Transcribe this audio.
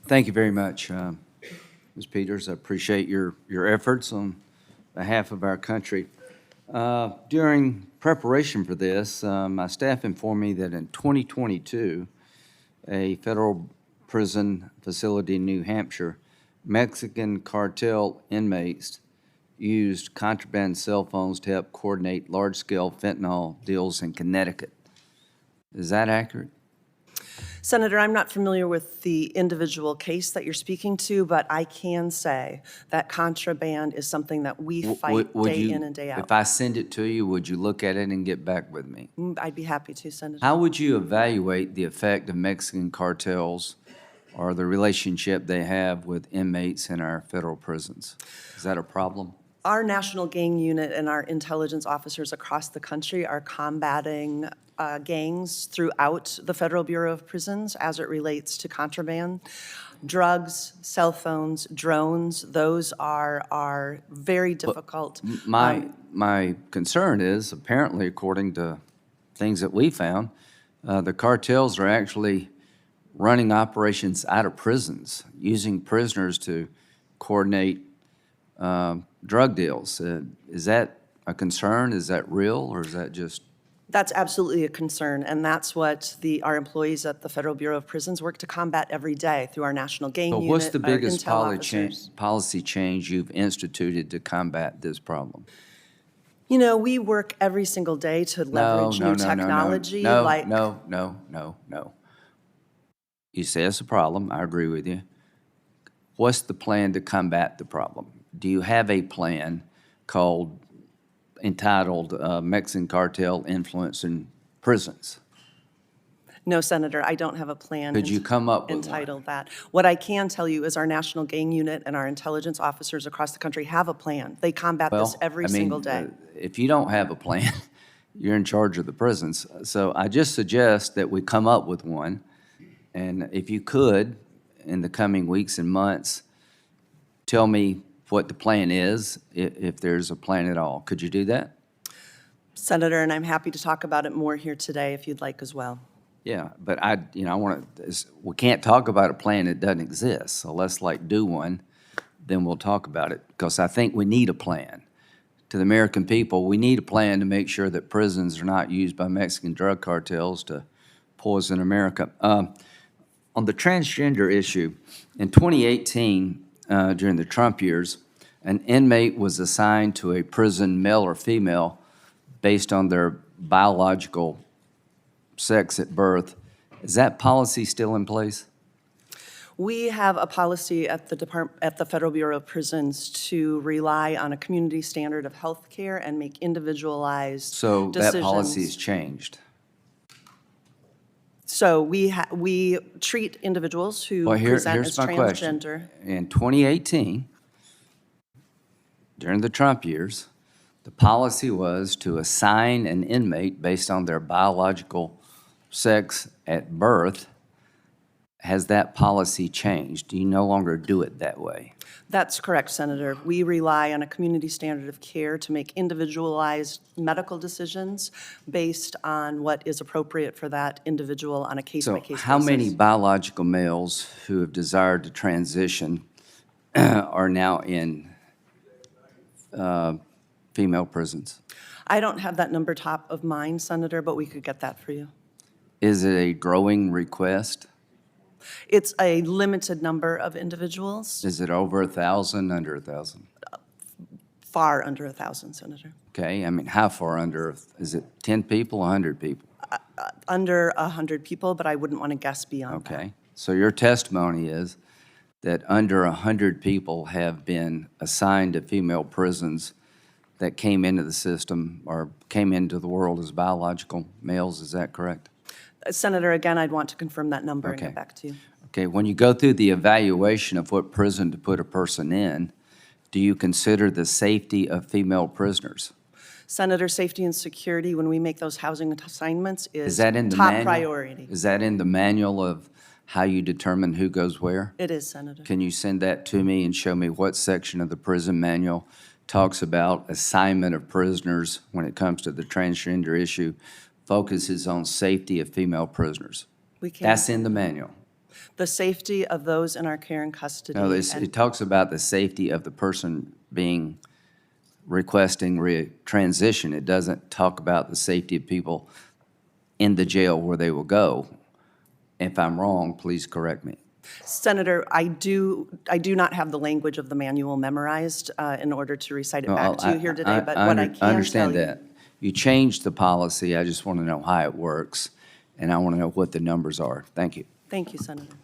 Thank you very much, Ms. Peters. I appreciate your efforts on behalf of our country. During preparation for this, my staff informed me that in 2022, a federal prison facility in New Hampshire, Mexican cartel inmates used contraband cell phones to help coordinate large-scale fentanyl deals in Connecticut. Is that accurate? Senator, I'm not familiar with the individual case that you're speaking to, but I can say that contraband is something that we fight day in and day out. If I send it to you, would you look at it and get back with me? I'd be happy to, Senator. How would you evaluate the effect of Mexican cartels or the relationship they have with inmates in our federal prisons? Is that a problem? Our National Gang Unit and our intelligence officers across the country are combating gangs throughout the Federal Bureau of Prisons as it relates to contraband. Drugs, cell phones, drones, those are very difficult. My concern is, apparently, according to things that we found, the cartels are actually running operations out of prisons, using prisoners to coordinate drug deals. Is that a concern? Is that real, or is that just? That's absolutely a concern, and that's what our employees at the Federal Bureau of Prisons work to combat every day through our National Gang Unit, What's the biggest our intel officers. policy change you've instituted to combat this problem? You know, we work every single day to leverage new technology. No. You say it's a problem. I agree with you. What's the plan to combat the problem? Do you have a plan entitled Mexican Cartel Influence in Prisons? No, Senator, I don't have a plan. Could you come up with entitled that? What I can tell you is our National Gang Unit and our intelligence officers across the country have a plan. They combat this every single day. If you don't have a plan, you're in charge of the prisons. So I just suggest that we come up with one, and if you could, in the coming weeks and months, tell me what the plan is, if there's a plan at all. Could you do that? Senator, and I'm happy to talk about it more here today if you'd like as well. Yeah, but I want to, we can't talk about a plan that doesn't exist. So let's do one, then we'll talk about it. Because I think we need a plan. To the American people, we need a plan to make sure that prisons are not used by Mexican drug cartels to poison America. On the transgender issue, in 2018, during the Trump years, an inmate was assigned to a prison, male or female, based on their biological sex at birth. Is that policy still in place? We have a policy at the Federal Bureau of Prisons to rely on a community standard of health care and make individualized decisions. So that policy has changed? So we treat individuals who present as transgender. In 2018, during the Trump years, the policy was to assign an inmate based on their biological sex at birth. Has that policy changed? Do you no longer do it that way? That's correct, Senator. We rely on a community standard of care to make individualized medical decisions based on what is appropriate for that individual on a case-by-case basis. So how many biological males who have desired to transition are now in female prisons? I don't have that number top of mind, Senator, but we could get that for you. Is it a growing request? It's a limited number of individuals. Is it over 1,000, under 1,000? Far under 1,000, Senator. Okay, I mean, how far under? Is it 10 people, 100 people? Under 100 people, but I wouldn't want to guess beyond that. Okay, so your testimony is that under 100 people have been assigned to female prisons that came into the system or came into the world as biological males. Is that correct? Senator, again, I'd want to confirm that number and get back to you. Okay, when you go through the evaluation of what prison to put a person in, do you consider the safety of female prisoners? Senator, safety and security, when we make those housing assignments, is that in the top manual? priority. Is that in the manual of how you determine who goes where? It is, Senator. Can you send that to me and show me what section of the prison manual talks about assignment of prisoners when it comes to the transgender issue, focuses on safety of female prisoners? We can. That's in the manual. The safety of those in our care and custody. No, and- it talks about the safety of the person requesting transition. It doesn't talk about the safety of people in the jail where they will go. If I'm wrong, please correct me. Senator, I do not have the language of the manual memorized in order to recite it No, back to you here today, but what I can I understand tell you. that. You changed the policy. I just want to know how it works, and I want to know what the numbers are. Thank you. Thank you, Senator.